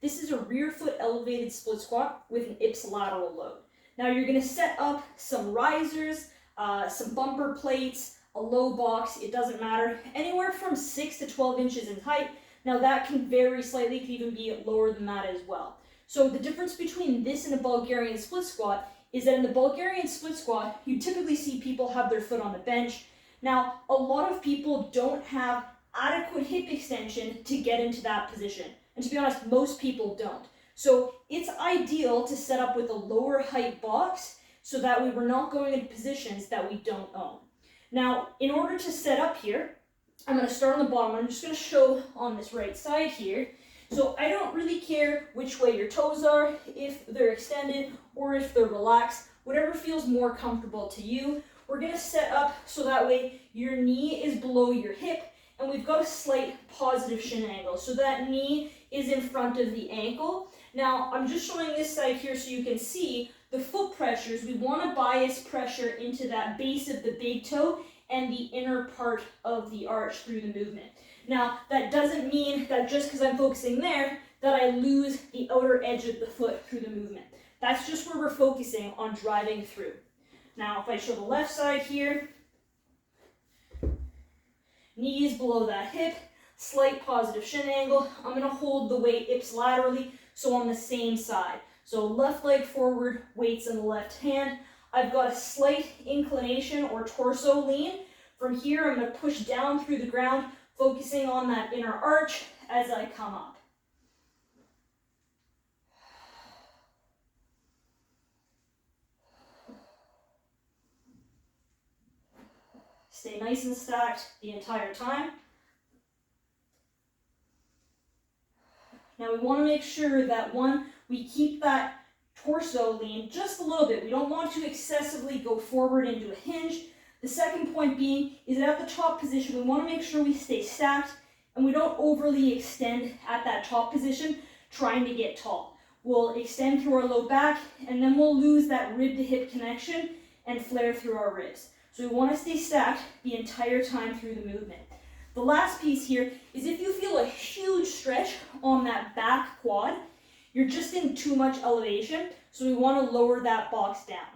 This is a rear foot elevated split squat with an ipsilateral load. Now you're going to set up some risers, some bumper plates, a low box, it doesn't matter, anywhere from 6 to 12 inches in height. Now that can vary slightly, it can even be lower than that as well. So the difference between this and a Bulgarian split squat is that in the Bulgarian split squat, you typically see people have their foot on the bench. Now, a lot of people don't have adequate hip extension to get into that position. And to be honest, most people don't. So it's ideal to set up with a lower height box so that way we're not going into positions that we don't own. Now, in order to set up here, I'm going to start on the bottom. I'm just going to show on this right side here. So I don't really care which way your toes are, if they're extended or if they're relaxed, whatever feels more comfortable to you. We're going to set up so that way your knee is below your hip and we've got a slight positive shin angle. So that knee is in front of the ankle. Now, I'm just showing this side here so you can see the foot pressures. We want to bias pressure into that base of the big toe and the inner part of the arch through the movement. Now, that doesn't mean that just because I'm focusing there, that I lose the outer edge of the foot through the movement. That's just where we're focusing on driving through. Now, if I show the left side here, knees below that hip, slight positive shin angle. I'm going to hold the weight ipsilaterally, so on the same side. So left leg forward, weights in the left hand. I've got a slight inclination or torso lean. From here, I'm going to push down through the ground, focusing on that inner arch as I come up. Stay nice and stacked the entire time. Now we want to make sure that we keep that torso lean just a little bit. We don't want to excessively go forward into a hinge. The second point being is that at the top position, we want to make sure we stay stacked and we don't overly extend at that top position trying to get tall. We'll extend through our low back and then we'll lose that rib to hip connection and flare through our ribs. So we want to stay stacked the entire time through the movement. The last piece here is if you feel a huge stretch on that back quad, you're just in too much elevation, so we want to lower that box down.